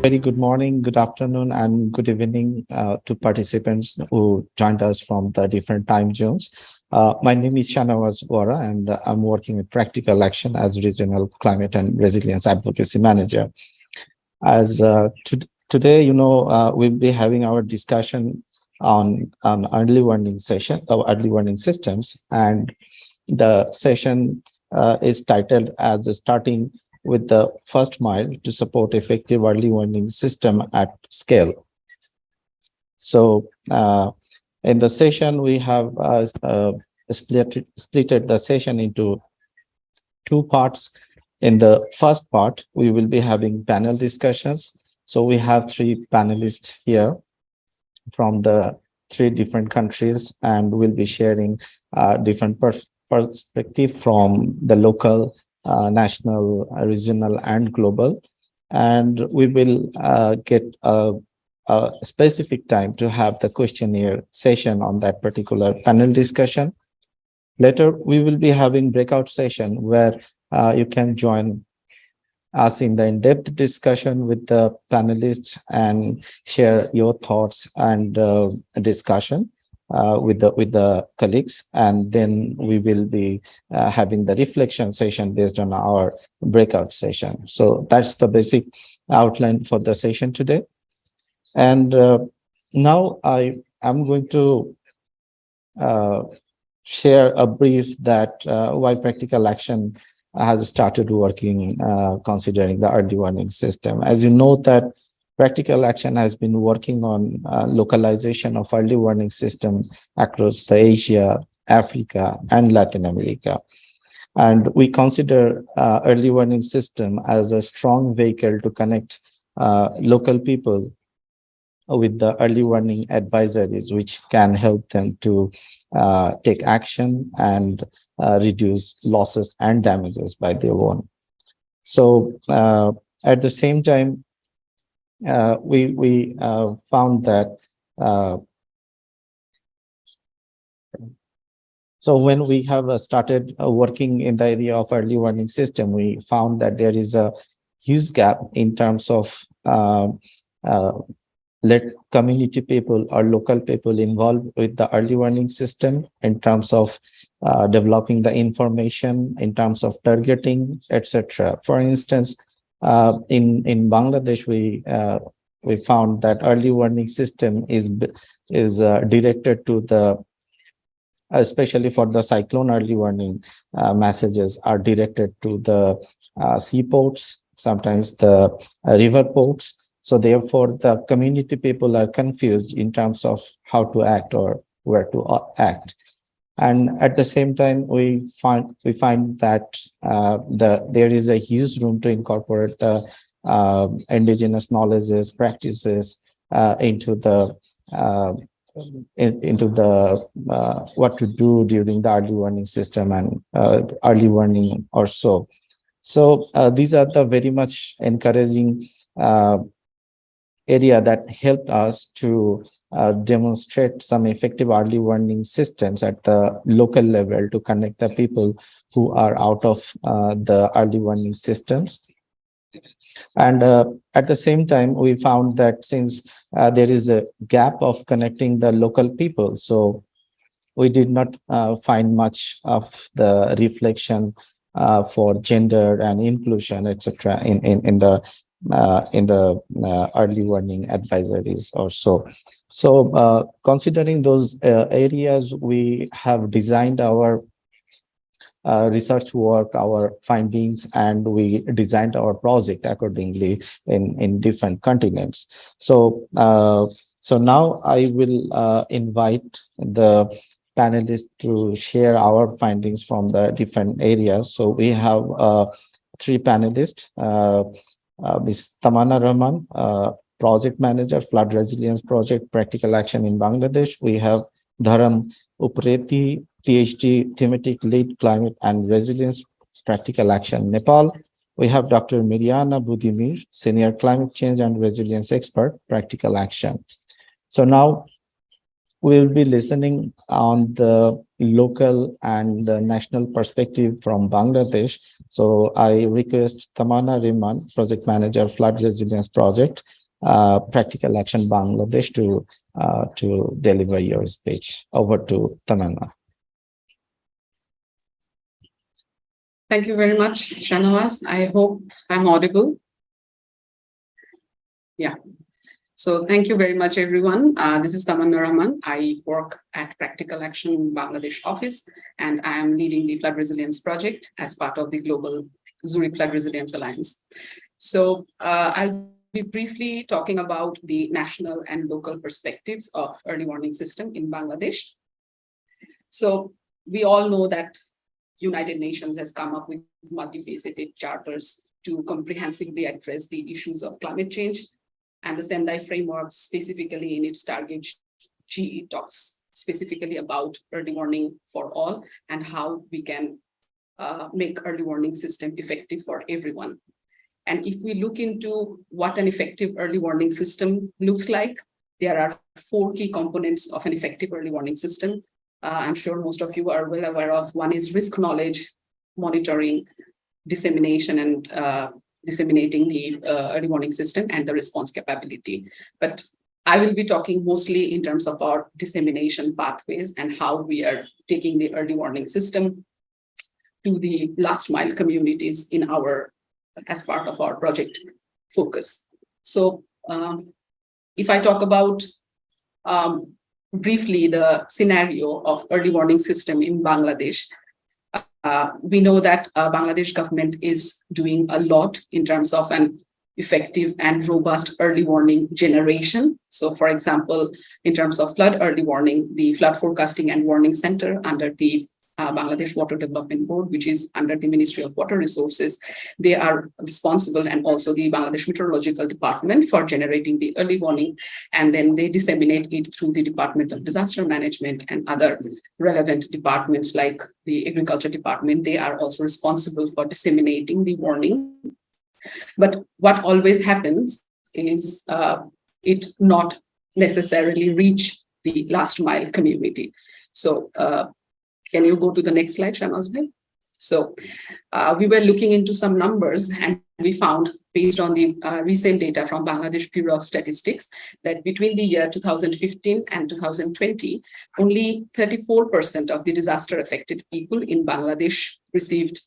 Very good morning, good afternoon, and good evening to participants who joined us from the different time zones. My name is Shanawaz Wara, and I'm working with Practical Action as Regional Climate and Resilience Advocacy Manager. As today, we'll be having our discussion on early warning session or early warning systems, and the session is titled as starting with the first mile to support effective early warning system at scale. So in the session, we have splitted the session into two parts. In the first part, we will be having panel discussions. So we have three panelists here from the three different countries, and we'll be sharing different perspective from the local, national, regional, and global. And we will get a specific time to have the questionnaire session on that particular panel discussion. Later, we will be having breakout session where you can join us in the in-depth discussion with the panelists and share your thoughts and discussion with the colleagues, and then we will be having the reflection session based on our breakout session. So that's the basic outline for the session today. And now I am going to share a brief that why Practical Action has started working considering the early warning system. As you know that Practical Action has been working on localization of early warning system across the Asia, Africa, and Latin America. And we consider early warning system as a strong vehicle to connect local people with the early warning advisories, which can help them to take action and reduce losses and damages by their own. So at the same time, we found that so when we have started working in the area of early warning system, we found that there is a huge gap in terms of let community people or local people involved with the early warning system in terms of developing the information, in terms of targeting, etc. For instance, in Bangladesh, we found that early warning system is directed to the, especially for the cyclone early warning messages are directed to the seaports, sometimes the river ports. So therefore, the community people are confused in terms of how to act or where to act. And at the same time, we find that there is a huge room to incorporate the indigenous knowledges, practices into the what to do during the early warning system and early warning or so. So these are the very much encouraging area that helped us to demonstrate some effective early warning systems at the local level to connect the people who are out of the early warning systems. And at the same time, we found that since there is a gap of connecting the local people, so we did not find much of the reflection for gender and inclusion, etc., in the early warning advisories or so. So considering those areas, we have designed our research work, our findings, and we designed our project accordingly in different continents. So so now I will invite the panelists to share our findings from the different areas. So we have three panelists. Ms. Tamana Rahman, Project Manager, Flood Resilience Project, Practical Action in Bangladesh. We have Dharam Upreti, PhD, Thematic Lead, Climate and Resilience, Practical Action, Nepal. We have Dr. Miriana Budimir, Senior Climate Change and Resilience Expert, Practical Action. So now we will be listening on the local and national perspective from Bangladesh. So I request Tamana Riman, Project Manager, Flood Resilience Project, Practical Action Bangladesh, to deliver your speech. Over to Tamana. Thank you very much, Shanawaz. I hope I'm audible. Yeah. So thank you very much, everyone. This is Tamanna Rahman. I work at Practical Action Bangladesh office, and I am leading the Flood Resilience Project as part of the Global Zurich Flood Resilience Alliance. So I'll be briefly talking about the national and local perspectives of early warning system in Bangladesh. So we all know that United Nations has come up with multifaceted charters to comprehensively address the issues of climate change. And the Sendai framework, specifically in its target G, talks specifically about early warning for all and how we can make early warning system effective for everyone. And if we look into what an effective early warning system looks like, there are 4 key components of an effective early warning system. I'm sure most of you are well aware of. One is risk knowledge, monitoring, dissemination, and disseminating the early warning system and the response capability. But I will be talking mostly in terms of our dissemination pathways and how we are taking the early warning system to the last mile communities as part of our project focus. So if I talk about briefly the scenario of early warning system in Bangladesh, we know that Bangladesh government is doing a lot in terms of an effective and robust early warning generation. So for example, in terms of flood early warning, the Flood Forecasting and Warning Center under the Bangladesh Water Development Board, which is under the Ministry of Water Resources, they are responsible, and also the Bangladesh Meteorological Department, for generating the early warning, and then they disseminate it through the Department of Disaster Management and other relevant departments like the Agriculture Department. They are also responsible for disseminating the warning. But what always happens is it not necessarily reach the last mile community. So can you go to the next slide, Shanaz? So we were looking into some numbers, and we found, based on the recent data from Bangladesh Bureau of Statistics, that between the year 2015 and 2020, only 34% of the disaster affected people in Bangladesh received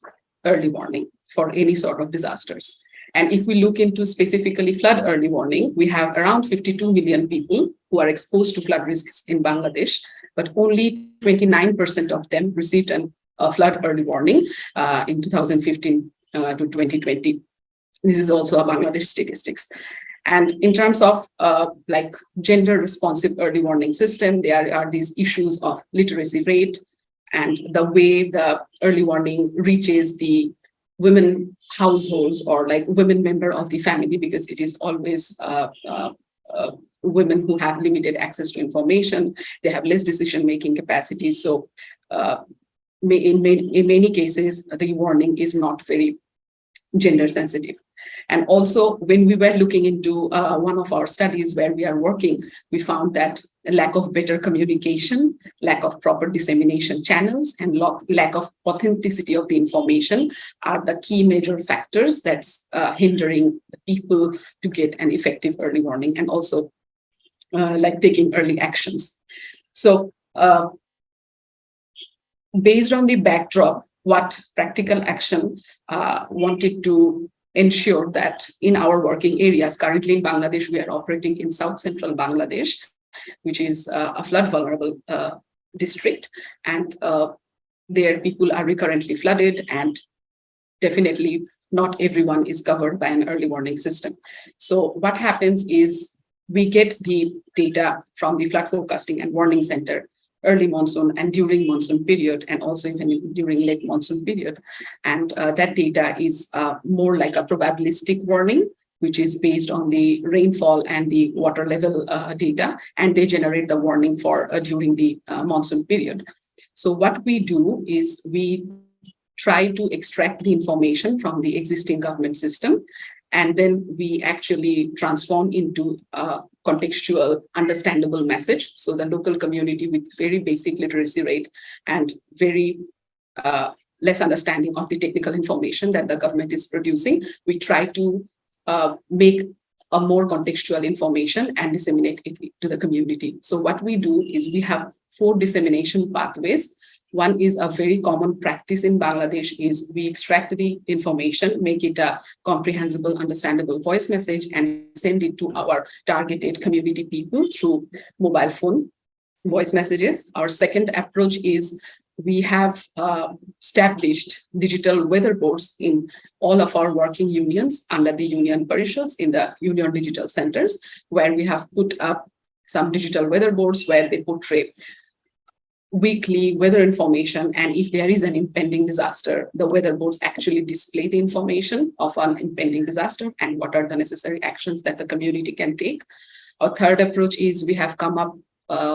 early warning for any sort of disasters. And if we look into specifically flood early warning, we have around 52 million people who are exposed to flood risks in Bangladesh, but only 29% of them received a flood early warning in 2015 to 2020. This is also a Bangladesh statistics. And in terms of like gender responsive early warning system, there are these issues of literacy rate and the way the early warning reaches the women households or like women member of the family, because it is always women who have limited access to information. They have less decision-making capacity. So in many cases, the warning is not very gender sensitive. And also, when we were looking into one of our studies where we are working, we found that lack of better communication, lack of proper dissemination channels, and lack of authenticity of the information are the key major factors that's hindering the people to get an effective early warning, and also like taking early actions. So based on the backdrop, what Practical Action wanted to ensure that in our working areas, currently in Bangladesh, we are operating in South Central Bangladesh, which is a flood vulnerable district. And there people are recurrently flooded, and definitely not everyone is covered by an early warning system. So what happens is we get the data from the Flood Forecasting and Warning Center early monsoon and during monsoon period, and also even during late monsoon period. And that data is more like a probabilistic warning, which is based on the rainfall and the water level data, and they generate the warning for during the monsoon period. So what we do is we try to extract the information from the existing government system And then we actually transform into a contextual, understandable message. So the local community with very basic literacy rate and very less understanding of the technical information that the government is producing, we try to make a more contextual information and disseminate it to the community. So what we do is we have 4 dissemination pathways. One is a very common practice in Bangladesh is we extract the information, make it a comprehensible, understandable voice message and send it to our targeted community people through mobile phone voice messages. Our second approach is we have established digital weather boards in all of our working unions under the union parishads in the union digital centers, where we have put up some digital weather boards where they portray weekly weather information. And if there is an impending disaster, the weather boards actually display the information of an impending disaster and what are the necessary actions that the community can take. Our third approach is we have come up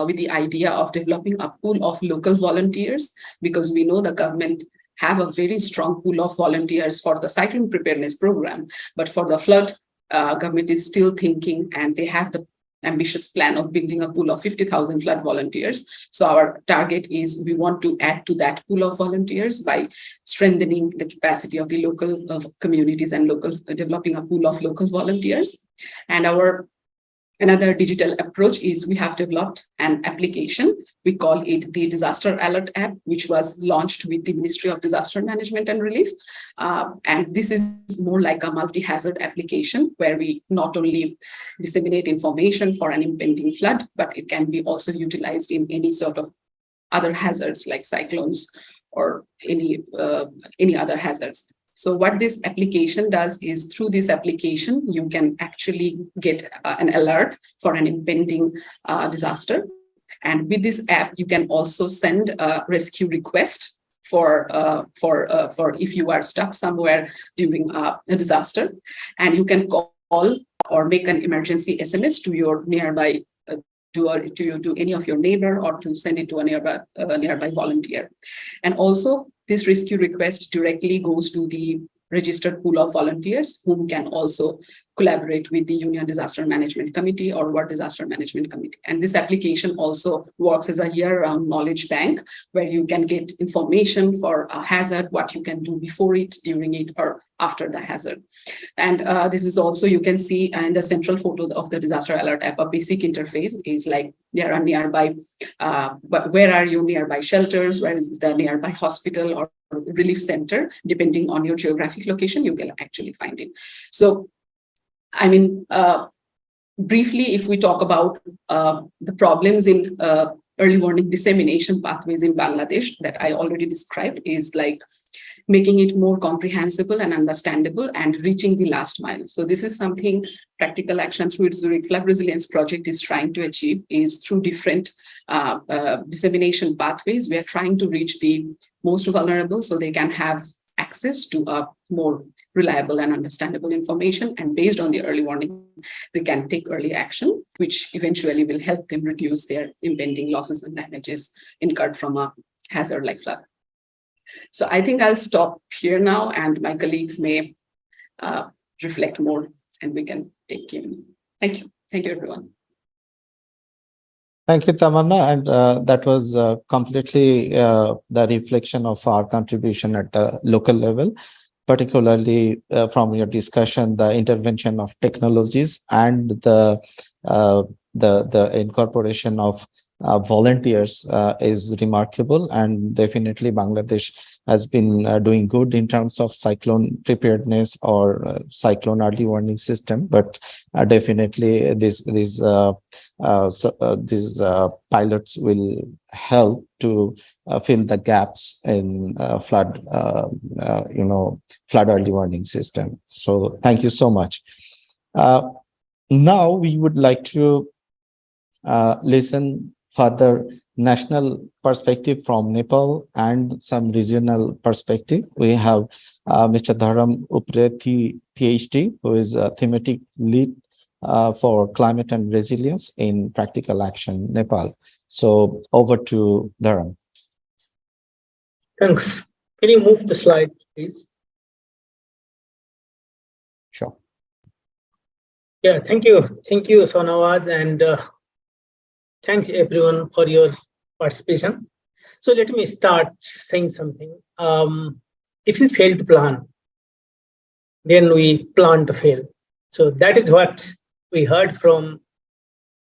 with the idea of developing a pool of local volunteers, because we know the government have a very strong pool of volunteers for the cyclone preparedness program, but for the flood, government is still thinking and they have the ambitious plan of building a pool of 50,000 flood volunteers. So our target is we want to add to that pool of volunteers by strengthening the capacity of the local communities and developing a pool of local volunteers. And another digital approach is we have developed an application. We call it the Disaster Alert app, which was launched with the Ministry of Disaster Management and Relief. And this is more like a multi-hazard application where we not only disseminate information for an impending flood, but it can be also utilized in any sort of other hazards like cyclones or any other hazards. So what this application does is through this application, you can actually get an alert for an impending disaster. And with this app, you can also send a rescue request for if you are stuck somewhere during a disaster. And you can call or make an emergency SMS to your nearby to any of your neighbor, or to send it to a nearby volunteer. And also this rescue request directly goes to the registered pool of volunteers whom can also collaborate with the Union Disaster Management Committee or World Disaster Management Committee. And this application also works as a year-round knowledge bank where you can get information for a hazard, what you can do before it, during it, or after the hazard. And this is also, you can see in the central photo of the Disaster Alert app, a basic interface is like there are nearby, but where are you nearby shelters, where is the nearby hospital or relief center, depending on your geographic location, you can actually find it. So I mean, briefly, if we talk about the problems in early warning dissemination pathways in Bangladesh that I already described, is like making it more comprehensible and understandable and reaching the last mile. So this is something Practical Action through its Zurich Flood Resilience Project is trying to achieve, is through different dissemination pathways. We are trying to reach the most vulnerable so they can have access to a more reliable and understandable information, and based on the early warning, they can take early action, which eventually will help them reduce their impending losses and damages incurred from a hazard like flood. So I think I'll stop here now, and my colleagues may reflect more, and we can take Q&A. Thank you. Thank you, everyone. Thank you, Tamanna. And that was completely the reflection of our contribution at the local level, particularly from your discussion, the intervention of technologies and the incorporation of volunteers is remarkable. And definitely Bangladesh has been doing good in terms of cyclone preparedness or cyclone early warning system. But definitely these pilots will help to fill the gaps in flood early warning system. So thank you so much. Now we would like to listen further national perspective from Nepal and some regional perspective. We have Mr. Dharam Uprethi, PhD, who is a thematic lead for climate and resilience in Practical Action Nepal. So over to Dharam. Thanks. Can you move the slide, please? Sure. Yeah, thank you, Sonawaz, and thanks everyone for your participation. So let me start saying something. If we fail to plan, then we plan to fail. So that is what we heard from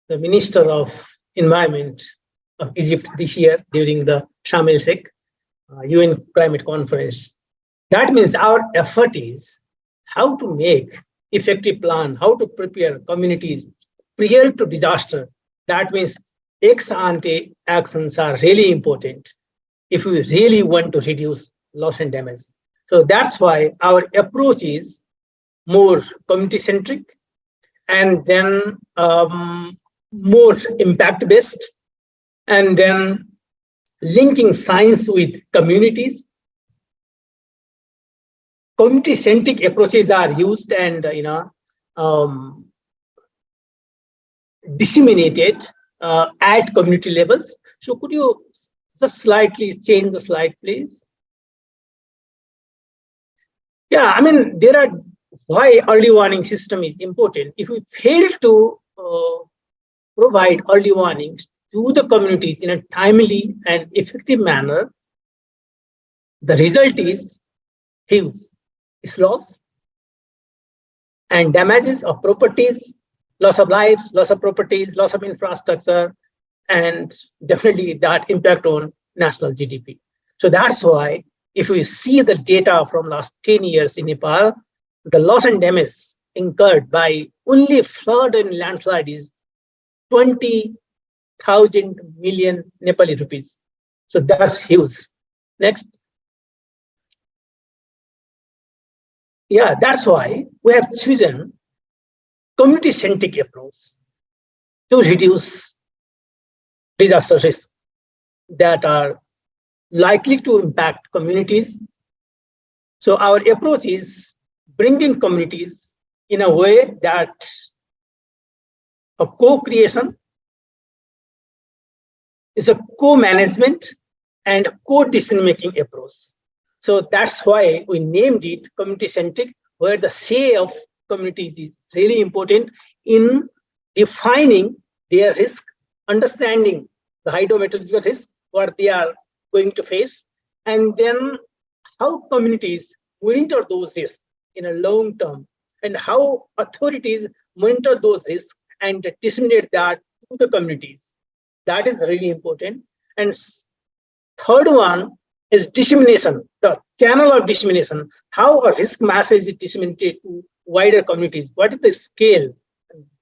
the Minister of Environment of Egypt this year during the Sharm el Sheikh UN Climate Conference. That means our effort is how to make effective plan, how to prepare communities prior to disaster. That means ex ante actions are really important if we really want to reduce loss and damage. So that's why our approach is more community centric and then more impact based and then linking science with communities. Community centric approaches are used and um, disseminated at community levels. So could you just slightly change the slide, please? Yeah, I mean, there are why early warning system is important. If we fail to provide early warnings to the communities in a timely and effective manner, the result is huge. It's loss and damages of properties, loss of lives, loss of properties, loss of infrastructure, and definitely that impact on national GDP. So that's why if we see the data from last 10 years in Nepal, the loss and damage incurred by only flood and landslide is 20,000 million Nepali rupees. So that's huge. Next. Yeah, that's why we have chosen community-centric approach to reduce disaster risks that are likely to impact communities. So our approach is bringing communities in a way that a co-creation is a co-management and co-decision-making approach. So that's why we named it community-centric, where the say of communities is really important in defining their risk, understanding the hydrometeorological risk, what they are going to face, and then how communities monitor those risks in a long term, and how authorities monitor those risks and disseminate that to the communities. That is really important. And third one is dissemination, the channel of dissemination, how a risk message is disseminated to wider communities. What is the scale?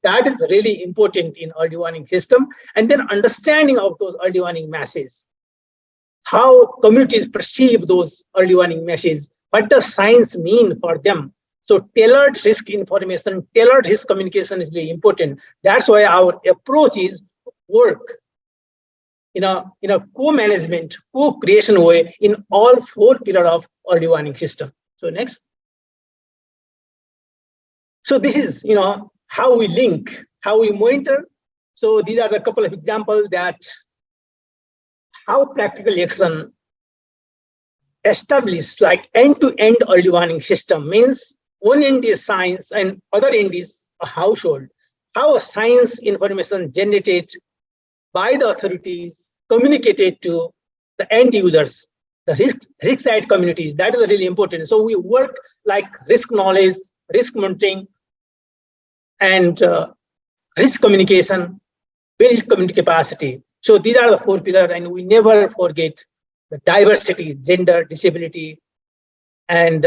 That is really important in early warning system. And then understanding of those early warning messages, how communities perceive those early warning messages, what does science mean for them? So tailored risk information, tailored risk communication is really important. That's why our approach is work in a co-management, co-creation way in all four pillars of early warning system. So next. So this is how we link, how we monitor. So these are a couple of examples that how practical action established like end-to-end early warning system means one end is science and other end is a household. How a science information generated by the authorities communicated to the end users, the risk side communities. That is really important. So we work like risk knowledge, risk monitoring, and risk communication, build community capacity. So these are the four pillars, and we never forget the diversity, gender, disability, and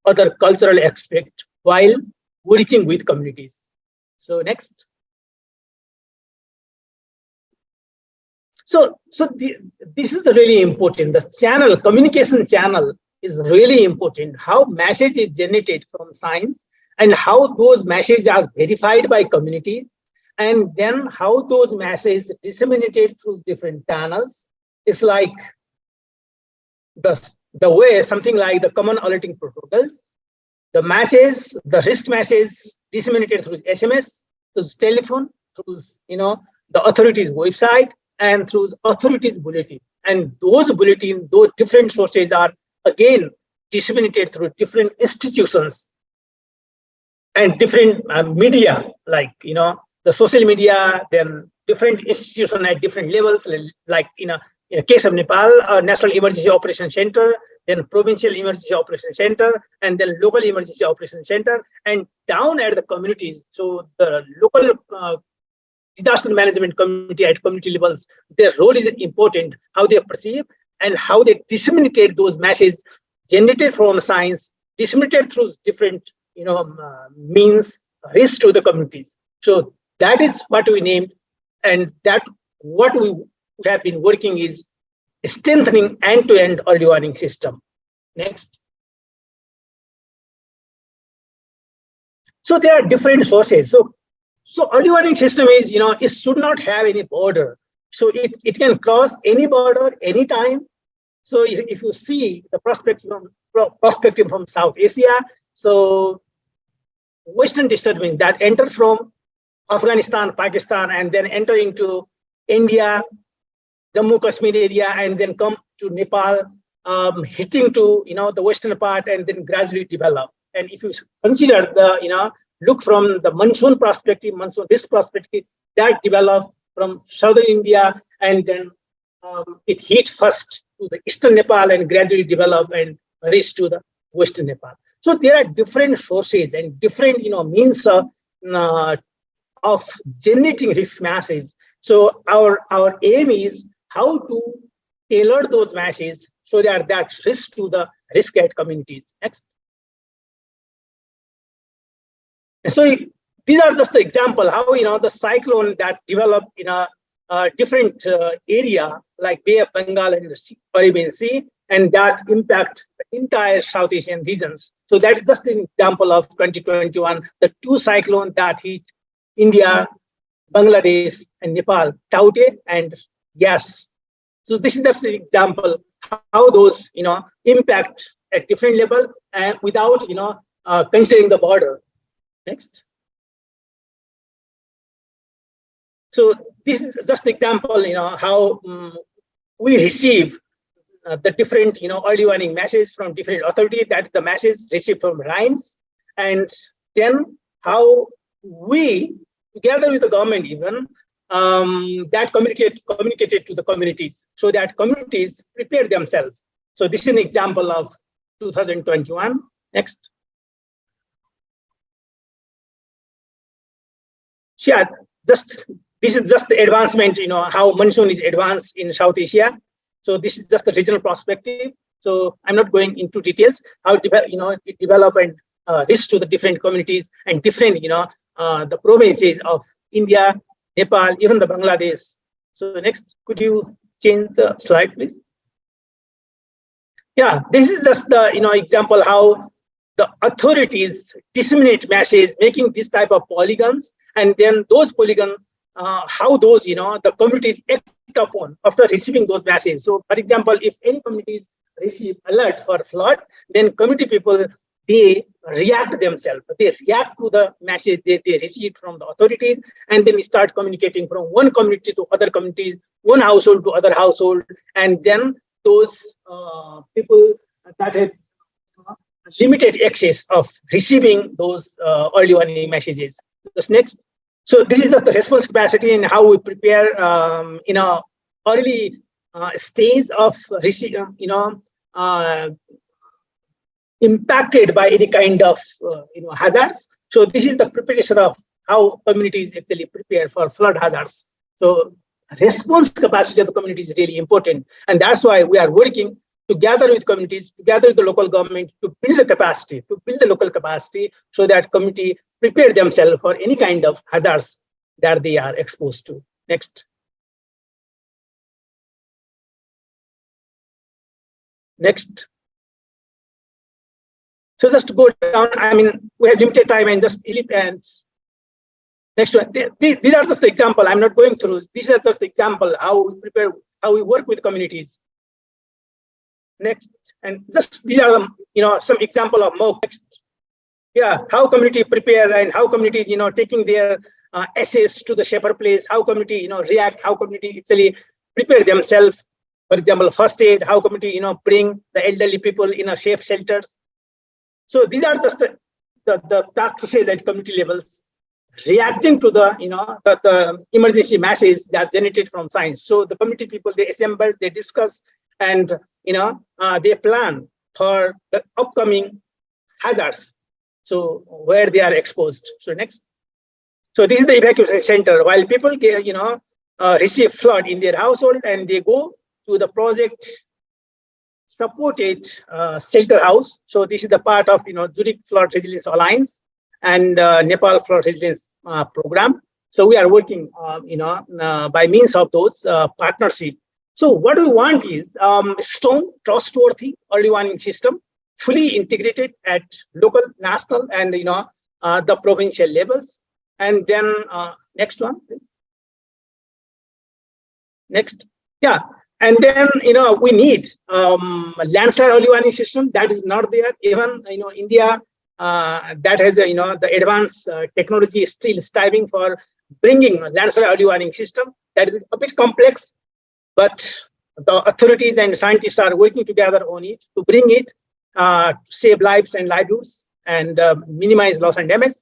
other cultural aspect while working with communities. So next. This is really important. The channel, communication channel is really important. How message is generated from science and how those messages are verified by communities, and then how those messages disseminated through different channels. It's like the way something like the common alerting protocols, the message, the risk message disseminated through SMS, through telephone, through the authorities' website, and through authorities' bulletin. And those bulletins, those different sources are again disseminated through different institutions and different media, like, the social media, then different institutions at different levels, like in a case of Nepal, National Emergency Operation Center, then Provincial Emergency Operation Center, and then Local Emergency Operation Center, and down at the communities. So the local disaster management committee at community levels, their role is important, how they perceive and how they disseminate those messages generated from science, disseminated through different means, reach to the communities. So that is what we named, and that what we have been working is strengthening end-to-end early warning system. Next. So there are different sources. So early warning system is, it should not have any border. So it can cross any border anytime. So if you see the perspective from South Asia, so Western disturbance that enter from Afghanistan, Pakistan, and then enter into India, Jammu Kashmir area, and then come to Nepal, hitting to the western part, and then gradually develop. And if you consider the look from the monsoon perspective, this perspective, that developed from southern India, and then it hit first to the eastern Nepal and gradually develop and reach to the western Nepal. So there are different sources and different means of generating risk masses. So our aim is how to tailor those masses so that risk to the risk at communities. Next. And so these are just the example how the cyclone that developed in a different area like Bay of Bengal and the Arabian Sea, and that impact the entire South Asian regions. So that is just an example of 2021, the two cyclones that hit India, Bangladesh, and Nepal, Taute and Yas. So this is just an example how those impact at different level and without considering the border. Next. So this is just example how we receive the different early warning message from different authorities, that the message received from RINES, and then how we together with the government even that communicated to the communities so that communities prepare themselves. So this is an example of 2021. Next. Yeah, this is just the advancement, how monsoon is advanced in South Asia. So this is just the regional perspective. So I'm not going into details how it developed and reached to the different communities and different the provinces of India, Nepal, even the Bangladesh. So next, could you change the slide, please? Yeah, this is just the example how the authorities disseminate message, making this type of polygons, and then those polygons, how those the communities act upon after receiving those messages. So, for example, if any communities receive alert for flood, then community people they react themselves. They react to the message they receive from the authorities, and then start communicating from one community to other communities, one household to other household, and then those people that have limited access of receiving those early warning messages. This next. So this is just the response capacity and how we prepare in a early stage of impacted by any kind of hazards. So this is the preparation of how communities actually prepare for flood hazards. So response capacity of the community is really important, and that's why we are working together with communities, together with the local government to build the capacity, to build the local capacity so that community prepare themselves for any kind of hazards that they are exposed to. Next. Next. So just to go down, I mean, we have limited time and just and next one. These are just the example. I'm not going through. These are just the example how we prepare, how we work with communities. Next, and just these are some example of more. Next. Yeah, how community prepare and how communities taking their assets to the safer place. How community react. How community actually prepare themselves. For example, first aid. How community bring the elderly people in a safe shelters. So these are just the the practices at community levels, reacting to the the emergency messages that are generated from science. So the community people, they assemble, they discuss, and they plan for the upcoming hazards, so where they are exposed. So next. So this is the evacuation center. While people get, receive flood in their household, and they go to the project supported shelter house. So this is the part of Zurich Flood Resilience Alliance and Nepal Flood Resilience program. So we are working, by means of those partnership. So what we want is strong, trustworthy early warning system, fully integrated at local, national, and the provincial levels. And then next one, please. Next, yeah. And then we need landslide early warning system that is not there. Even India that has the advanced technology is still striving for bringing a landslide early warning system. That is a bit complex, but the authorities and scientists are working together on it to bring it to save lives and livelihoods and minimize loss and damage.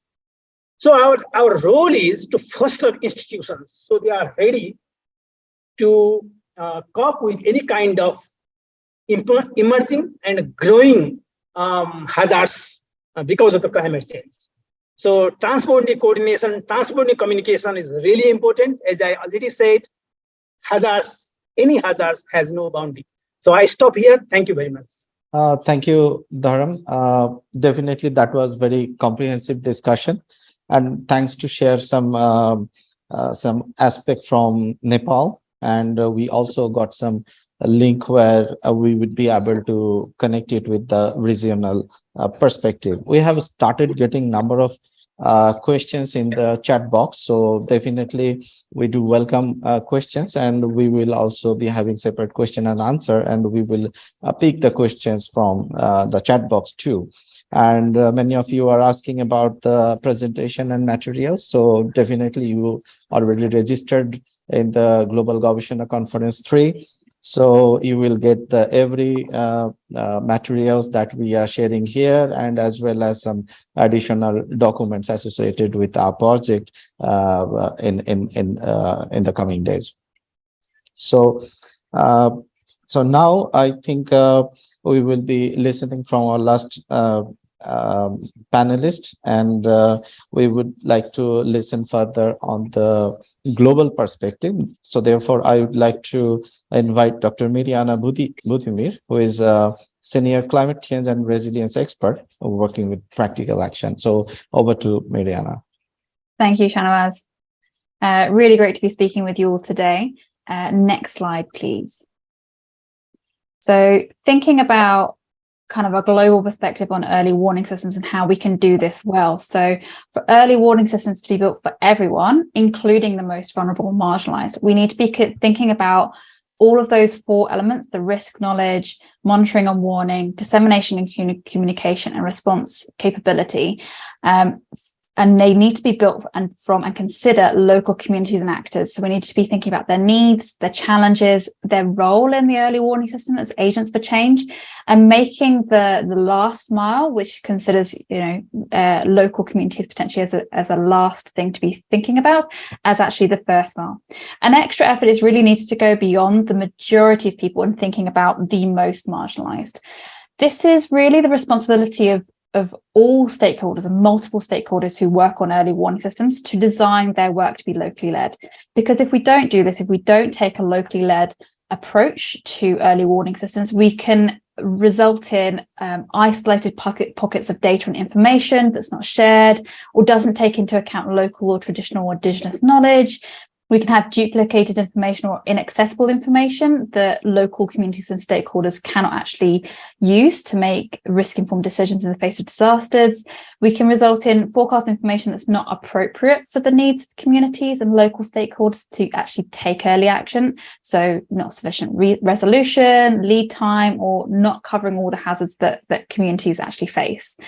So our role is to foster institutions so they are ready to cope with any kind of emerging and growing hazards because of the climate change. So transport coordination, transport communication is really important. As I already said, hazards, any hazards has no boundary. So I stop here. Thank you very much. Thank you, Dharam. Definitely, that was very comprehensive discussion, and thanks to share some aspect from Nepal, and we also got some link where we would be able to connect it with the regional perspective. We have started getting number of questions in the chat box, so definitely we do welcome questions, and we will also be having separate question and answer, and we will pick the questions from the chat box too. And many of you are asking about the presentation and materials, so definitely you already registered in the Global Gobeshona Conference 3. So you will get the every materials that we are sharing here, and as well as some additional documents associated with our project in the coming days. So so now I think we will be listening from our last panelist, and we would like to listen further on the global perspective. So therefore, I would like to invite Dr. Miriana Budimir, who is a senior climate change and resilience expert working with practical action. So over to Miriana. Thank you, Shanawaz. Really great to be speaking with you all today. Next slide, please. So thinking about kind of a global perspective on early warning systems and how we can do this well. So for early warning systems to be built for everyone, including the most vulnerable and marginalized, we need to be thinking about all of those 4 elements: the risk knowledge, monitoring and warning, dissemination and communication, and response capability. And they need to be built from and consider local communities and actors. So we need to be thinking about their needs, their challenges, their role in the early warning system as agents for change, and making the last mile, which considers local communities potentially as a last thing to be thinking about, as actually the first mile. An extra effort is really needed to go beyond the majority of people and thinking about the most marginalized. This is really the responsibility of all stakeholders and multiple stakeholders who work on early warning systems to design their work to be locally led. Because if we don't do this, if we don't take a locally led approach to early warning systems, we can result in isolated pockets of data and information that's not shared or doesn't take into account local or traditional or indigenous knowledge. We can have duplicated information or inaccessible information that local communities and stakeholders cannot actually use to make risk-informed decisions in the face of disasters. We can result in forecast information that's not appropriate for the needs of communities and local stakeholders to actually take early action. So not sufficient resolution, lead time, or not covering all the hazards that communities actually face.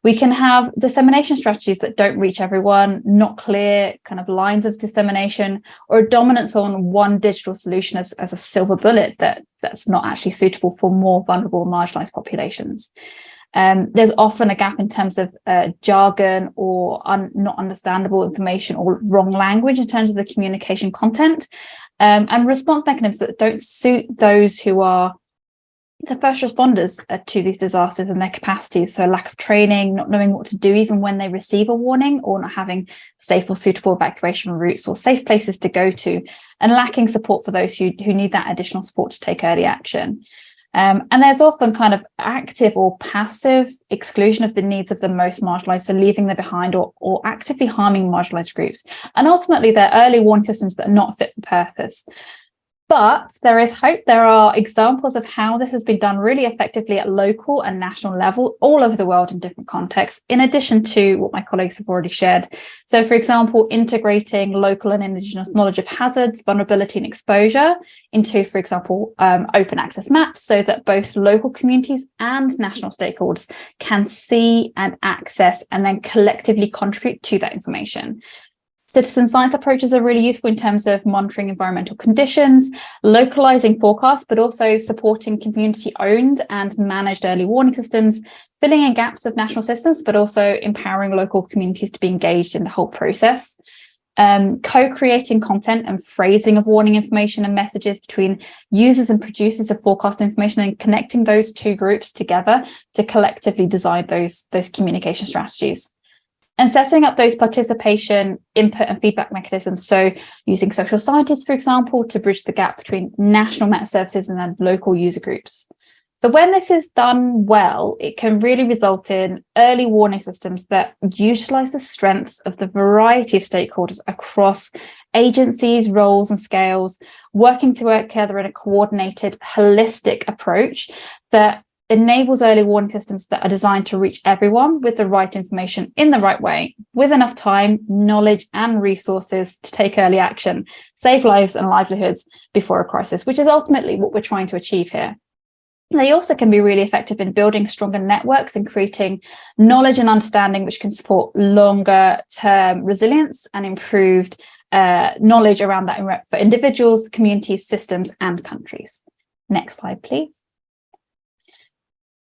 We can have dissemination strategies that don't reach everyone, not clear kind of lines of dissemination, or a dominance on one digital solution as a silver bullet that's not actually suitable for more vulnerable and marginalized populations. There's often a gap in terms of jargon or not understandable information or wrong language in terms of the communication content, and response mechanisms that don't suit those who are the first responders to these disasters and their capacities. So lack of training, not knowing what to do even when they receive a warning, or not having safe or suitable evacuation routes or safe places to go to, and lacking support for those who need that additional support to take early action. And there's often kind of active or passive exclusion of the needs of the most marginalized, so leaving them behind or actively harming marginalized groups. And ultimately, they're early warning systems that are not fit for purpose. But there is hope. There are examples of how this has been done really effectively at local and national level all over the world in different contexts, in addition to what my colleagues have already shared. So, for example, integrating local and Indigenous knowledge of hazards, vulnerability and exposure into, for example, open access maps, so that both local communities and national stakeholders can see and access and then collectively contribute to that information. Citizen science approaches are really useful in terms of monitoring environmental conditions, localizing forecasts, but also supporting community-owned and managed early warning systems, filling in gaps of national systems, but also empowering local communities to be engaged in the whole process. Co-creating content and phrasing of warning information and messages between users and producers of forecast information, and connecting those two groups together to collectively design those communication strategies. And setting up those participation, input and feedback mechanisms. So using social scientists, for example, to bridge the gap between national meta services and then local user groups. So when this is done well, it can really result in early warning systems that utilize the strengths of the variety of stakeholders across agencies, roles and scales, working together in a coordinated, holistic approach that enables early warning systems that are designed to reach everyone with the right information in the right way, with enough time, knowledge and resources to take early action, save lives and livelihoods before a crisis, which is ultimately what we're trying to achieve here. They also can be really effective in building stronger networks and creating knowledge and understanding which can support longer term resilience and improved knowledge around that for individuals, communities, systems and countries. Next slide, please.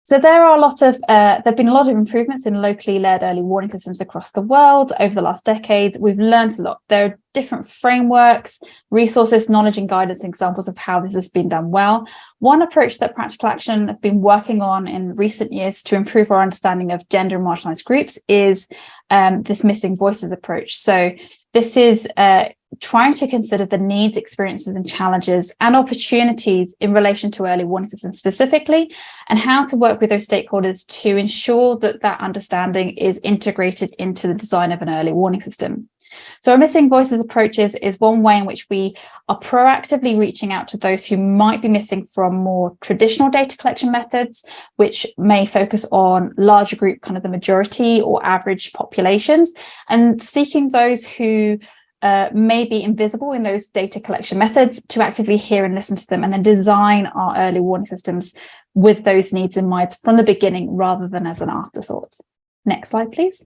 So there have been a lot of improvements in locally led early warning systems across the world over the last decades. We've learned a lot. There are different frameworks, resources, knowledge and guidance examples of how this has been done well. One approach that Practical Action have been working on in recent years to improve our understanding of gender and marginalized groups is this missing voices approach. So this is trying to consider the needs, experiences and challenges and opportunities in relation to early warning systems specifically, and how to work with those stakeholders to ensure that that understanding is integrated into the design of an early warning system. So our missing voices approach is one way in which we are proactively reaching out to those who might be missing from more traditional data collection methods, which may focus on larger group, kind of the majority or average populations, and seeking those who may be invisible in those data collection methods to actively hear and listen to them, and then design our early warning systems with those needs in mind from the beginning rather than as an afterthought. Next slide, please.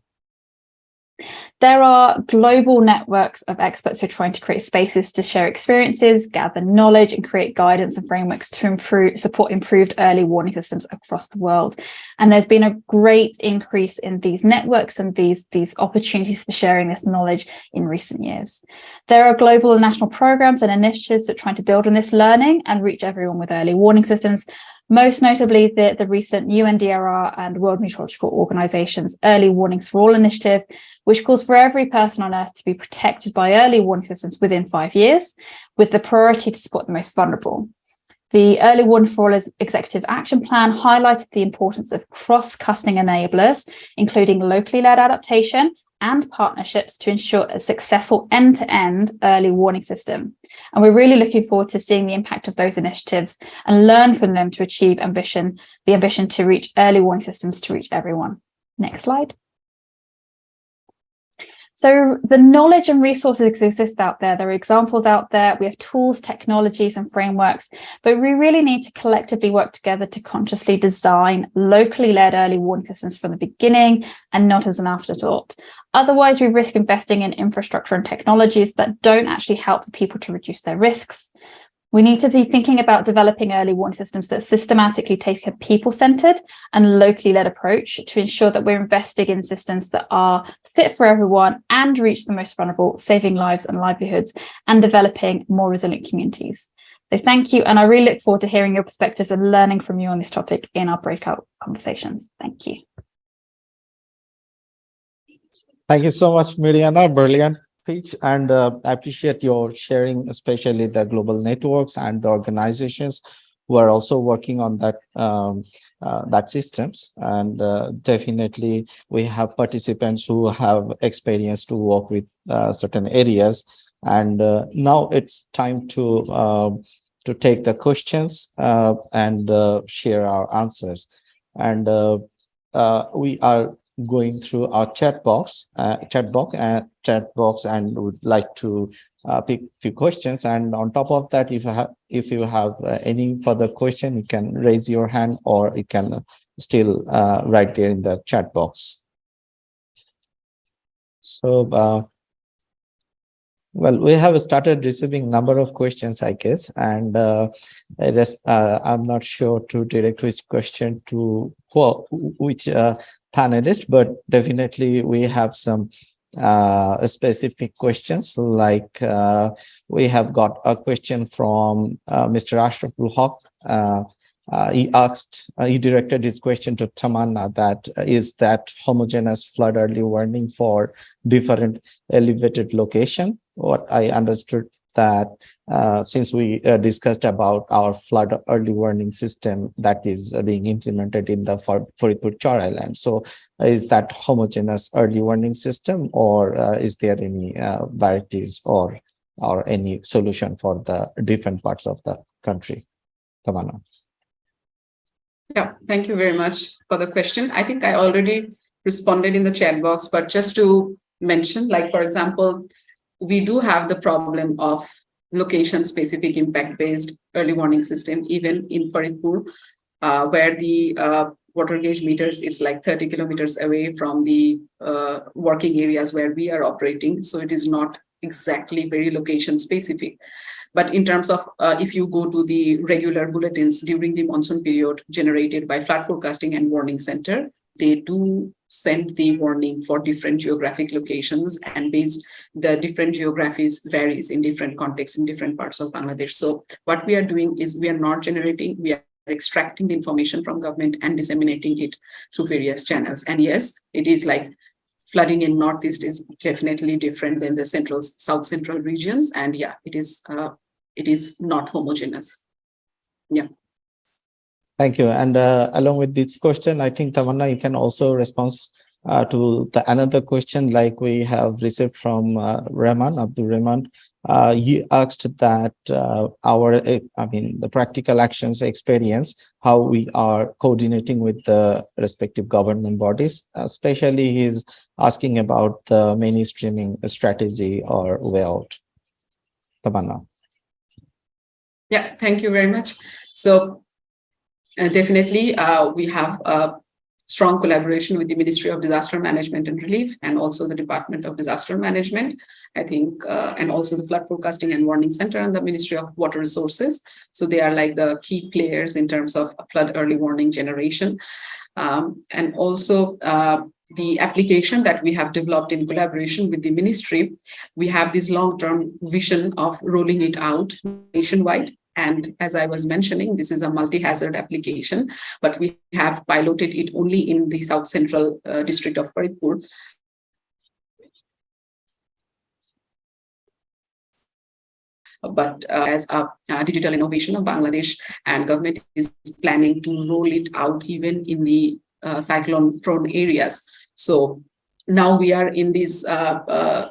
There are global networks of experts who are trying to create spaces to share experiences, gather knowledge, and create guidance and frameworks to support improved early warning systems across the world. And there's been a great increase in these networks and these opportunities for sharing this knowledge in recent years. There are global and national programs and initiatives that are trying to build on this learning and reach everyone with early warning systems. Most notably, the recent UNDRR and World Meteorological Organization's Early Warnings for All initiative, which calls for every person on Earth to be protected by early warning systems within 5 years, with the priority to support the most vulnerable. The Early Warning for All Executive Action Plan highlighted the importance of cross-cutting enablers, including locally led adaptation and partnerships to ensure a successful end-to-end early warning system. And we're really looking forward to seeing the impact of those initiatives and learn from them to achieve the ambition to reach early warning systems to reach everyone. Next slide. So the knowledge and resources exist out there. There are examples out there. We have tools, technologies, and frameworks, but we really need to collectively work together to consciously design locally led early warning systems from the beginning and not as an afterthought. Otherwise, we risk investing in infrastructure and technologies that don't actually help the people to reduce their risks. We need to be thinking about developing early warning systems that systematically take a people-centered and locally led approach to ensure that we're investing in systems that are fit for everyone and reach the most vulnerable, saving lives and livelihoods and developing more resilient communities. So thank you. And I really look forward to hearing your perspectives and learning from you on this topic in our breakout conversations. Thank you. Thank you so much, Mariana. Brilliant speech, and I appreciate your sharing, especially the global networks and the organizations who are also working on that systems. And definitely, we have participants who have experience to work with certain areas. And now it's time to take the questions and share our answers. And we are going through our chat box, and would like to pick a few questions. And on top of that, if you have any further question, you can raise your hand, or you can still write there in the chat box. So, well, we have started receiving number of questions, I guess, and I'm not sure to direct which question to which panelist, but definitely we have some specific questions. Like we have got a question from Mr. Ashraful Haq. He directed his question to Tamanna, that is that homogeneous flood early warning for different elevated location. What I understood that since we discussed about our flood early warning system that is being implemented in the Faridpur Char Island. So is that homogeneous early warning system, or is there any varieties or any solution for the different parts of the country? Tamanna. Yeah, thank you very much for the question. I think I already responded in the chat box, but just to mention, like, for example, we do have the problem of location-specific impact-based early warning system, even in Faridpur, where the water gauge meters, it's like 30 kilometers away from the working areas where we are operating. So it is not exactly very location-specific. But in terms of if you go to the regular bulletins during the monsoon period generated by Flood Forecasting and Warning Center, they do send the warning for different geographic locations, and based the different geographies varies in different contexts in different parts of Bangladesh. So what we are doing is we are not generating, we are extracting the information from government and disseminating it through various channels. And yes, it is like flooding in Northeast is definitely different than the South Central regions. And yeah, it is not homogeneous. Yeah. Thank you. And along with this question, I think Tamanna, you can also respond to another question like we have received from Abdul Rahman. He asked that the practical actions experience, how we are coordinating with the respective government bodies, especially he's asking about the mainstreaming strategy or way out. Tamanna. Yeah, thank you very much. So definitely, we have a strong collaboration with the Ministry of Disaster Management and Relief, and also the Department of Disaster Management, I think, and also the Flood Forecasting and Warning Center and the Ministry of Water Resources. So they are like the key players in terms of flood early warning generation. And also the application that we have developed in collaboration with the ministry, we have this long-term vision of rolling it out nationwide. And as I was mentioning, this is a multi-hazard application, but we have piloted it only in the South Central district of Faridpur. But as a digital innovation of Bangladesh, and government is planning to roll it out even in the cyclone-prone areas. So now we are in this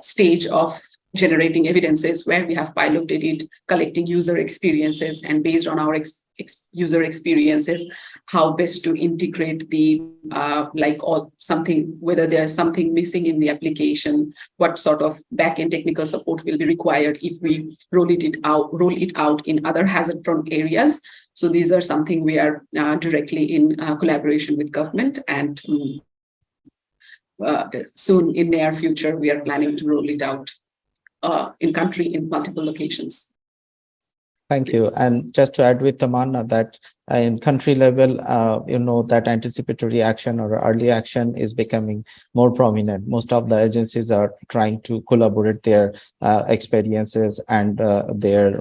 stage of generating evidences where we have piloted it, collecting user experiences, and based on our user experiences, how best to integrate the whether there's something missing in the application, what sort of back-end technical support will be required if we roll it out in other hazard-prone areas. So these are something we are directly in collaboration with government, and soon in near future, we are planning to roll it out in country in multiple locations. Thank you. Please. And just to add with Tamanna that in country level, that anticipatory action or early action is becoming more prominent. Most of the agencies are trying to collaborate their experiences and their,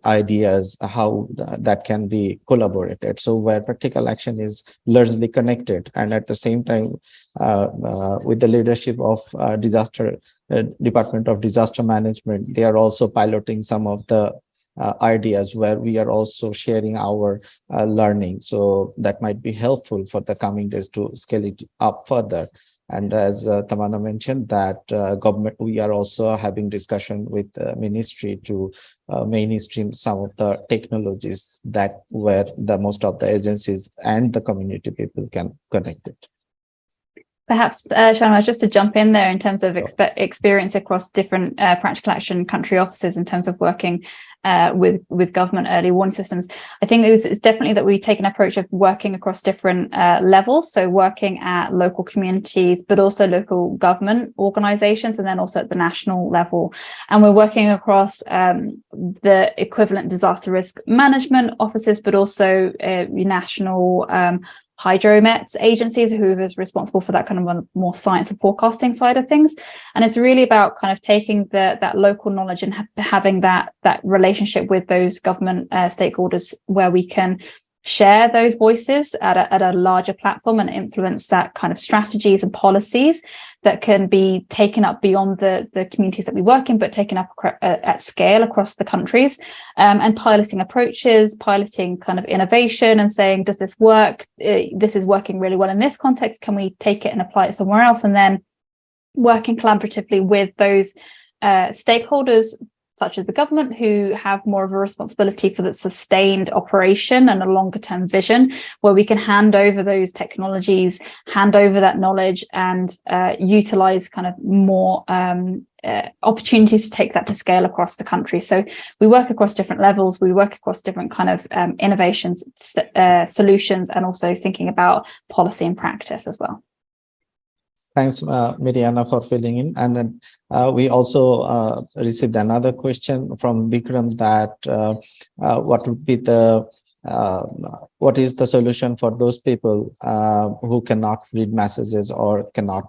ideas, how that can be collaborated. So where practical action is largely connected, and at the same time, with the leadership of Department of Disaster Management, they are also piloting some of the ideas where we are also sharing our learning. So that might be helpful for the coming days to scale it up further. And as Tamanna mentioned, that government, we are also having discussion with the ministry to mainstream some of the technologies that where the most of the agencies and the community people can connect it. Perhaps, Shanawaz, just to jump in there in terms of experience across different practical action country offices in terms of working with government early warning systems. I think it's definitely that we take an approach of working across different levels. So working at local communities, but also local government organizations, and then also at the national level. And we're working across the equivalent disaster risk management offices, but also national hydromets agencies who is responsible for that kind of more science and forecasting side of things. And it's really about kind of taking that local knowledge and having that relationship with those government stakeholders where we can share those voices at a larger platform and influence that kind of strategies and policies that can be taken up beyond the communities that we work in, but taken up at scale across the countries, and piloting approaches, piloting kind of innovation and saying, does this work? This is working really well in this context. Can we take it and apply it somewhere else? And then working collaboratively with those stakeholders, such as the government, who have more of a responsibility for the sustained operation and a longer term vision, where we can hand over those technologies, hand over that knowledge, and utilize kind of more opportunities to take that to scale across the country. So we work across different levels, we work across different kind of innovations, solutions, and also thinking about policy and practice as well. Thanks, Mariana, for filling in. And then we also received another question from Bikram that what would be what is the solution for those people who cannot read messages or cannot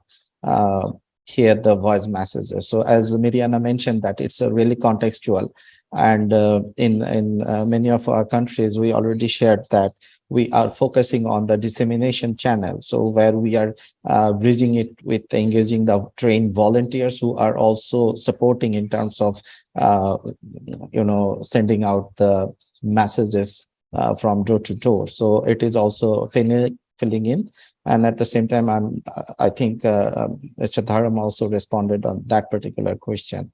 hear the voice messages? So as Mariana mentioned, that it's a really contextual, and in many of our countries, we already shared that we are focusing on the dissemination channel. So where we are bridging it with engaging the trained volunteers who are also supporting in terms of, sending out the messages from door to door. So it is also filling in. And at the same time, I think Mr. Dharam also responded on that particular question.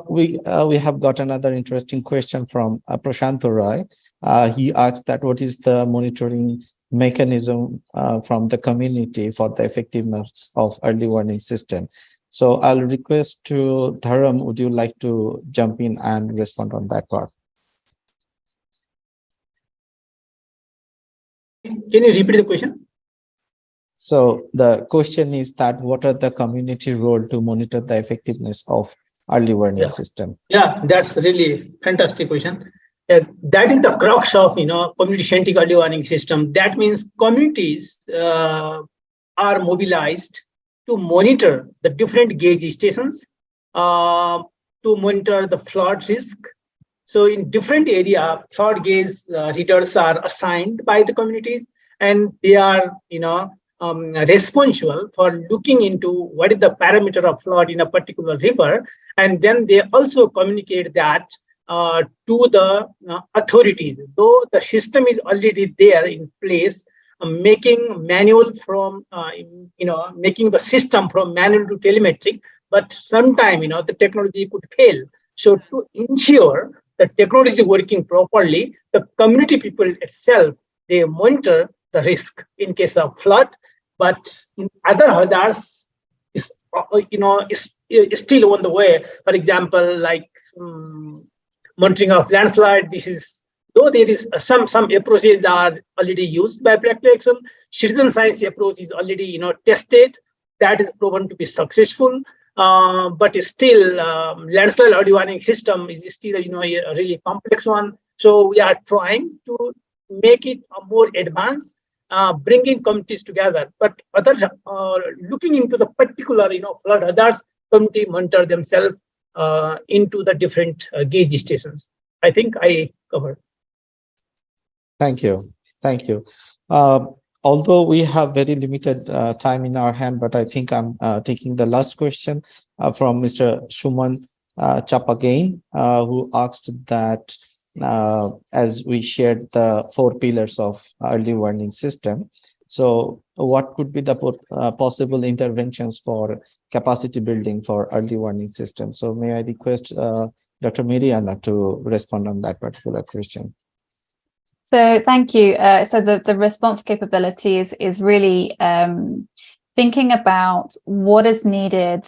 We have got another interesting question from Prashant Roy. He asked that what is the monitoring mechanism from the community for the effectiveness of early warning system? So I'll request to Dharam, would you like to jump in and respond on that part? Can you repeat the question? So the question is that what are the community role to monitor the effectiveness of early warning system? Yeah, that's really fantastic question. That is the crux of community-centric early warning system. That means communities are mobilized to monitor the different gauge stations, to monitor the flood risk. So in different area, flood gauge readers are assigned by the communities, and they are responsible for looking into what is the parameter of flood in a particular river, and then they also communicate that to the authorities. Though the system is already there in place, making manual from making the system from manual to telemetric, but sometime the technology could fail. So to ensure the technology is working properly, the community people itself, they monitor the risk in case of flood. But in other hazards, is still on the way. For example, like monitoring of landslide. Though there is some approaches are already used by practical action. Citizen science approach is already tested. That is proven to be successful. but still, landslide early warning system is still, a really complex one. So we are trying to make it more advanced, bringing communities together. But others looking into the particular, flood hazards, community monitor themselves into the different gauge stations. I think I covered. Thank you. Thank you. Although we have very limited time in our hand, but I think I'm taking the last question from Mr. Shuman Chapagain, who asked that as we shared the 4 pillars of early warning system, so what could be the possible interventions for capacity building for early warning system? So may I request Dr. Miriana to respond on that particular question? So thank you. So the response capability is really thinking about what is needed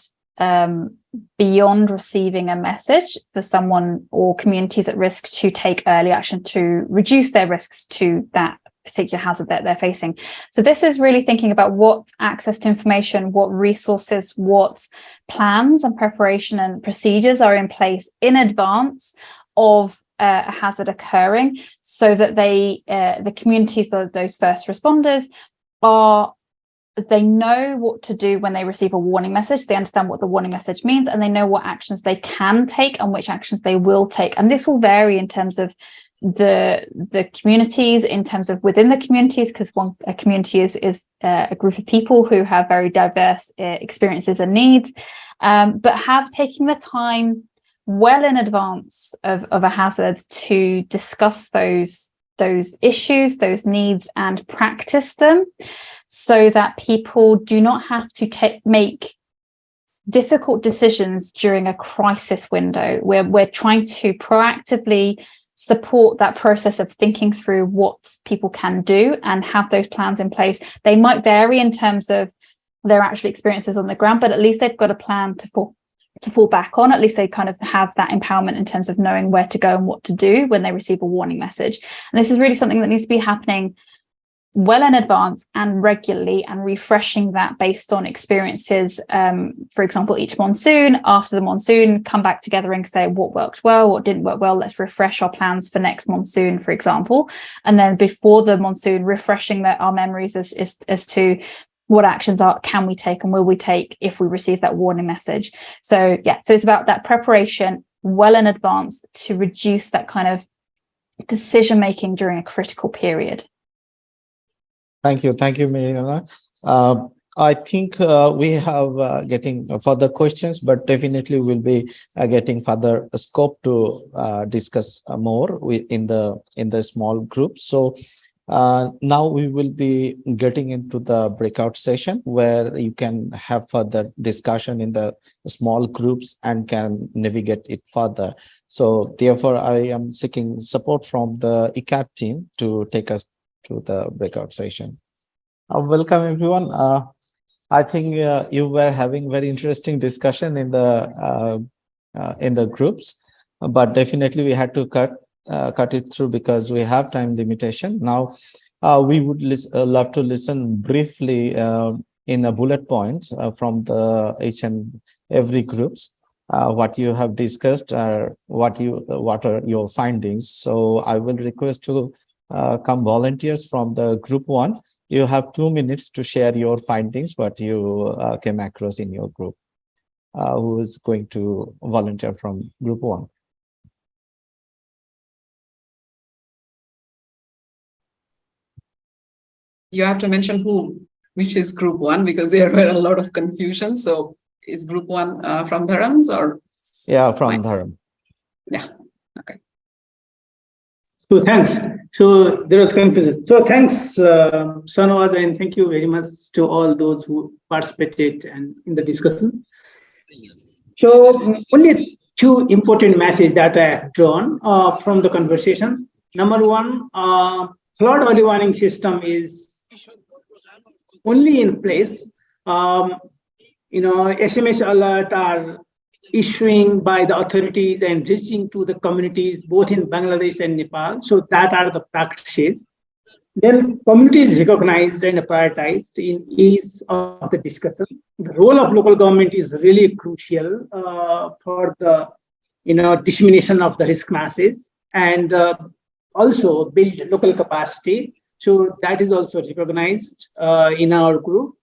beyond receiving a message for someone or communities at risk to take early action to reduce their risks to that particular hazard that they're facing. So this is really thinking about what access to information, what resources, what plans and preparation and procedures are in place in advance of a hazard occurring, so that the communities, those first responders, they know what to do when they receive a warning message. They understand what the warning message means, and they know what actions they can take and which actions they will take. And this will vary in terms of the communities, in terms of within the communities, because a community is a group of people who have very diverse experiences and needs, but taking the time well in advance of a hazard to discuss those issues, those needs, and practice them, so that people do not have to make difficult decisions during a crisis window, where we're trying to proactively support that process of thinking through what people can do and have those plans in place. They might vary in terms of their actual experiences on the ground, but at least they've got a plan to fall back on. At least they kind of have that empowerment in terms of knowing where to go and what to do when they receive a warning message. And this is really something that needs to be happening well in advance and regularly, and refreshing that based on experiences. For example, each monsoon, after the monsoon, come back together and say what worked well, what didn't work well. Let's refresh our plans for next monsoon, for example. And then before the monsoon, refreshing our memories as to what actions can we take and will we take if we receive that warning message. So it's about that preparation well in advance to reduce that kind of decision making during a critical period. Thank you, Mariana. I think we have getting further questions, but definitely we'll be getting further scope to discuss more in the small group. So now we will be getting into the breakout session, where you can have further discussion in the small groups and can navigate it further. So therefore, I am seeking support from the ECAT team to take us to the breakout session. Welcome everyone. I think you were having very interesting discussion in the groups, but definitely we had to cut it through because we have time limitation. Now, we would love to listen briefly in a bullet points from each and every groups, what you have discussed, what are your findings. So I will request to come volunteers from the group 1. You have 2 minutes to share your findings, what you came across in your group. Who is going to volunteer from group 1? You have to mention which is group 1, because there were a lot of confusion. So is group 1 from Dharams or? Yeah, from Dharam. Yeah, okay. So thanks. So there was confusion. So thanks, Sanwaz, and thank you very much to all those who participated and in the discussion. So only 2 important messages that I have drawn from the conversations. Number 1, flood early warning system is only in place. SMS alert are issuing by the authorities and reaching to the communities both in Bangladesh and Nepal. So that are the practices. Then community is recognized and prioritized in ease of the discussion. The role of local government is really crucial for the dissemination of the risk masses and also build local capacity. So that is also recognized in our group.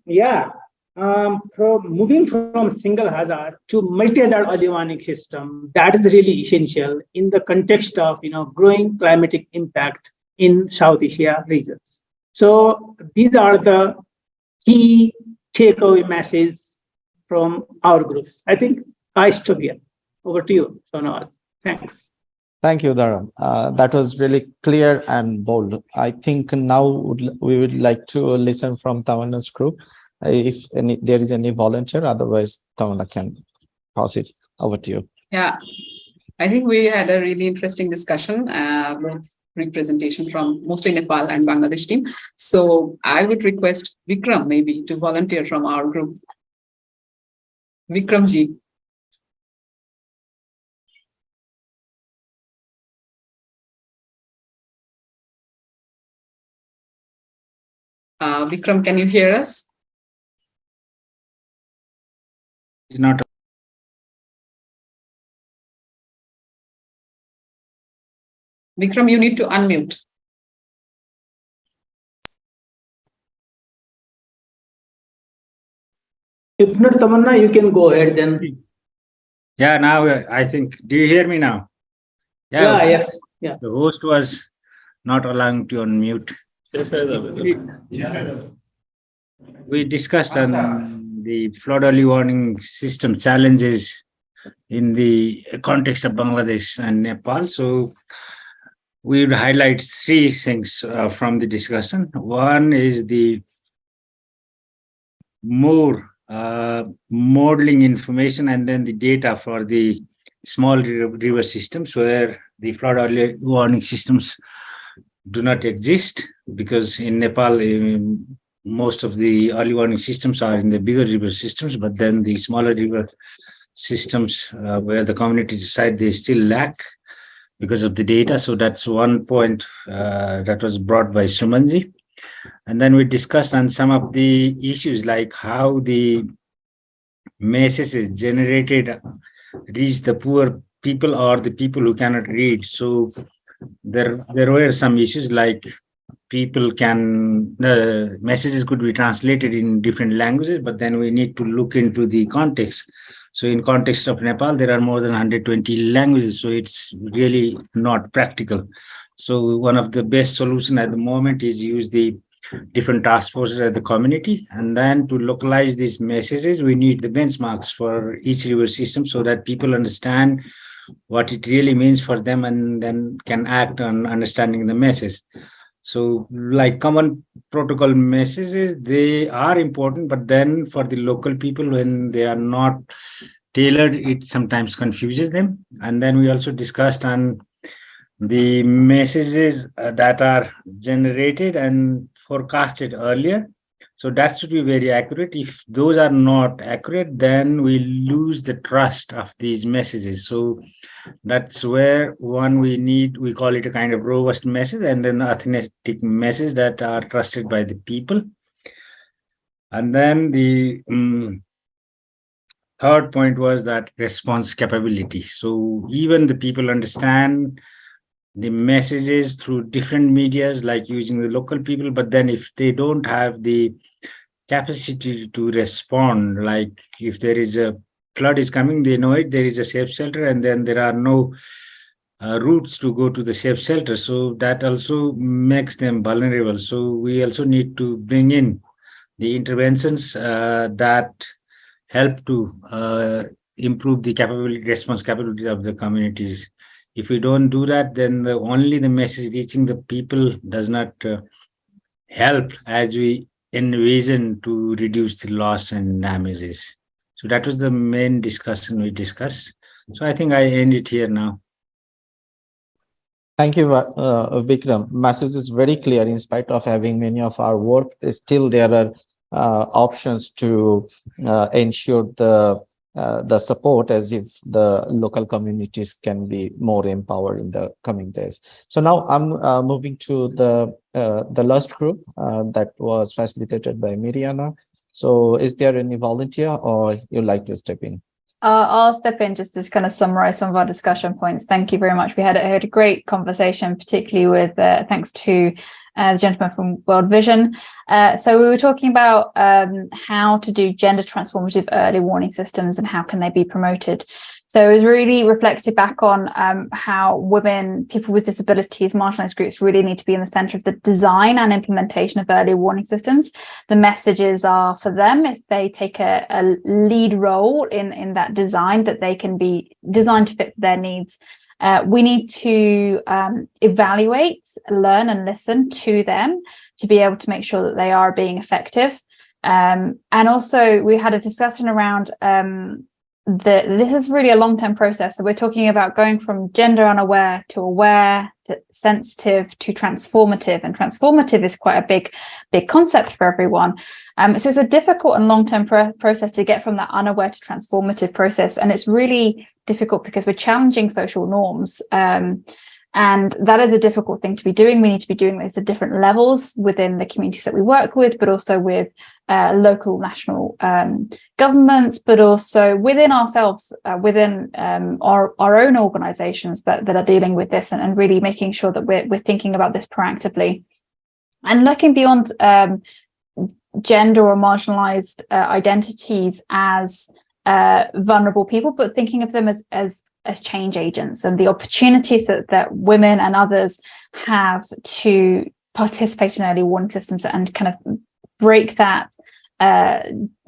Yeah, from moving from single hazard to multi-hazard early warning system, that is really essential in the context of growing climatic impact in South Asia regions. So these are the key takeaway messages from our groups. I think I stop here. Over to you, Sonawaz. Thanks. Thank you, Dharam. That was really clear and bold. I think now we would like to listen from Tamanna's group. If there is any volunteer, otherwise Tamanna can pass it over to you. Yeah, I think we had a really interesting discussion with representation from mostly Nepal and Bangladesh team. So I would request Vikram maybe to volunteer from our group. Vikramji. Vikram, can you hear us? It's not. Vikram, you need to unmute. If not, Tamanna, you can go ahead then. Yeah, now I think. Do you hear me now? Yeah, yes. Yeah. The host was not allowing to unmute. We discussed on the flood early warning system challenges in the context of Bangladesh and Nepal. So we would highlight three things from the discussion. One is the more modeling information and then the data for the small river systems where the flood early warning systems do not exist, because in Nepal, most of the early warning systems are in the bigger river systems, but then the smaller river systems where the community decide they still lack because of the data. So that's one point that was brought by Sumanji. And then we discussed on some of the issues like how the messages generated reach the poor people or the people who cannot read. So there were some issues like the messages could be translated in different languages, but then we need to look into the context. So in context of Nepal, there are more than 120 languages, so it's really not practical. So one of the best solution at the moment is use the different task forces at the community, and then to localize these messages, we need the benchmarks for each river system so that people understand what it really means for them and then can act on understanding the message. So like common protocol messages, they are important, but then for the local people, when they are not tailored, it sometimes confuses them. And then we also discussed on the messages that are generated and forecasted earlier. So that should be very accurate. If those are not accurate, then we lose the trust of these messages. So that's where we call it a kind of robust message, and then authentic message that are trusted by the people. And then the third point was that response capability. So even the people understand the messages through different medias, like using the local people, but then if they don't have the capacity to respond, like if there is a flood is coming, they know it, there is a safe shelter, and then there are no routes to go to the safe shelter. So that also makes them vulnerable. So we also need to bring in the interventions that help to improve the response capability of the communities. If we don't do that, then only the message reaching the people does not help as we envision to reduce the loss and damages. So that was the main discussion we discussed. So I think I end it here now. Thank you, Vikram. Message is very clear. In spite of having many of our work, still there are options to ensure the the support as if the local communities can be more empowered in the coming days. So now I'm moving to the last group that was facilitated by Miriana. So is there any volunteer or you'd like to step in? I'll step in just to kind of summarize some of our discussion points. Thank you very much. We had a great conversation, particularly with thanks to the gentleman from World Vision. So we were talking about how to do gender transformative early warning systems and how can they be promoted. So it was really reflected back on how women, people with disabilities, marginalized groups really need to be in the center of the design and implementation of early warning systems. The messages are for them, if they take a lead role in that design, that they can be designed to fit their needs. We need to evaluate, learn and listen to them to be able to make sure that they are being effective. And also we had a discussion around this is really a long-term process. So we're talking about going from gender unaware to aware to sensitive to transformative, and transformative is quite a big concept for everyone. So it's a difficult and long-term process to get from that unaware to transformative process, and it's really difficult because we're challenging social norms. And that is a difficult thing to be doing. We need to be doing this at different levels within the communities that we work with, but also with local, national governments, but also within ourselves, within our own organizations that are dealing with this, and really making sure that we're thinking about this proactively. And looking beyond gender or marginalized identities as vulnerable people, but thinking of them as change agents, and the opportunities that women and others have to participate in early warning systems and kind of break that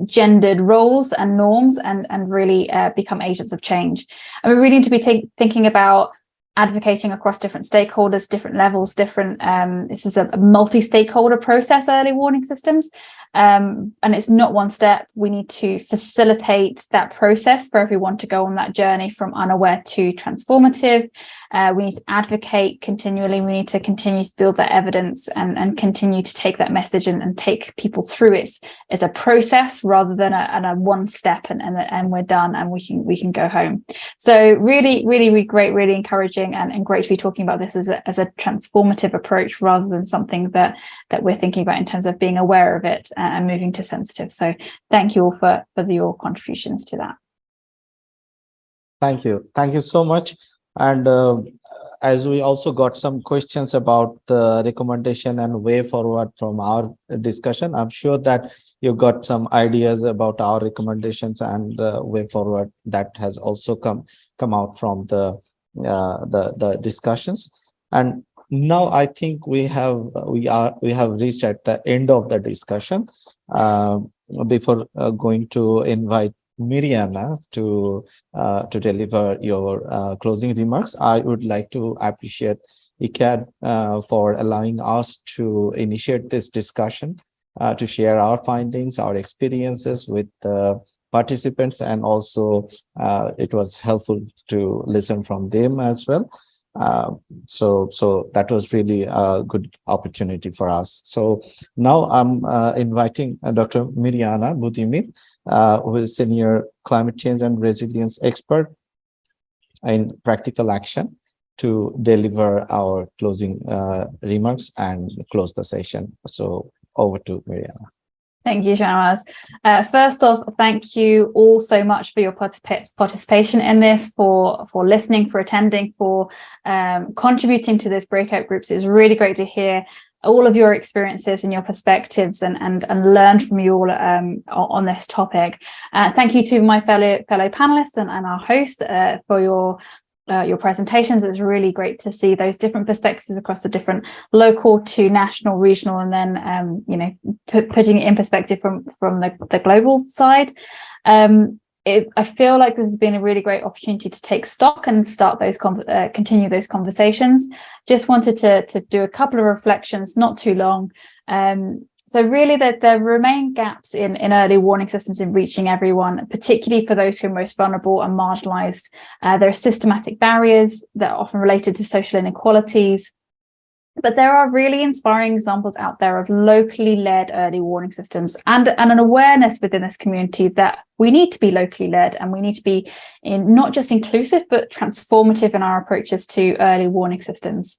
gendered roles and norms and really become agents of change. And we really need to be thinking about advocating across different stakeholders, different levels, different this is a multi-stakeholder process, early warning systems, and it's not one step. We need to facilitate that process for everyone to go on that journey from unaware to transformative. We need to advocate continually. We need to continue to build that evidence and continue to take that message and take people through it as a process rather than a one step and we're done and we can go home. So really great, really encouraging and great to be talking about this as a transformative approach rather than something that we're thinking about in terms of being aware of it and moving to sensitive. So thank you all for your contributions to that. Thank you so much. And as we also got some questions about the recommendation and way forward from our discussion, I'm sure that you got some ideas about our recommendations and way forward that has also come out from the discussions. And now I think we have reached at the end of the discussion. Before going to invite Miriana to deliver your closing remarks, I would like to appreciate ICAD for allowing us to initiate this discussion, to share our findings, our experiences with the participants, and also it was helpful to listen from them as well. So that was really a good opportunity for us. So now I'm inviting Dr. Miriana Budimir, who is Senior Climate Change and Resilience Expert in Practical Action, to deliver our closing remarks and close the session. So over to Miriana. Thank you, Shanawaz. First off, thank you all so much for your participation in this, for listening, for attending, for contributing to this breakout groups. It's really great to hear all of your experiences and your perspectives and learn from you all on this topic. Thank you to my fellow panelists and our host for your presentations. It's really great to see those different perspectives across the different local to national, regional, and then putting it in perspective from the global side. I feel like this has been a really great opportunity to take stock and start those continue those conversations. Just wanted to do a couple of reflections, not too long. So really there remain gaps in early warning systems in reaching everyone, particularly for those who are most vulnerable and marginalized. There are systematic barriers that are often related to social inequalities, But there are really inspiring examples out there of locally led early warning systems and an awareness within this community that we need to be locally led and we need to be not just inclusive, but transformative in our approaches to early warning systems.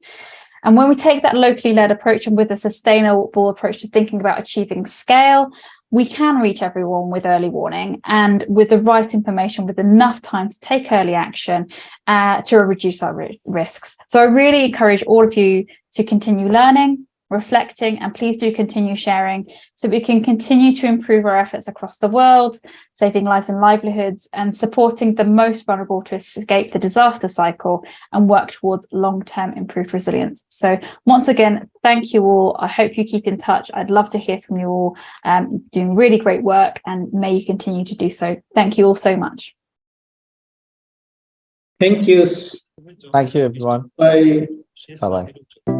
And when we take that locally led approach and with a sustainable approach to thinking about achieving scale, we can reach everyone with early warning and with the right information, with enough time to take early action to reduce our risks. So I really encourage all of you to continue learning, reflecting, and please do continue sharing so we can continue to improve our efforts across the world, saving lives and livelihoods, and supporting the most vulnerable to escape the disaster cycle and work towards long-term improved resilience. So once again, thank you all. I hope you keep in touch. I'd love to hear from you all, doing really great work, and may you continue to do so. Thank you all so much. Thank you. Thank you, everyone. Bye. Bye-bye.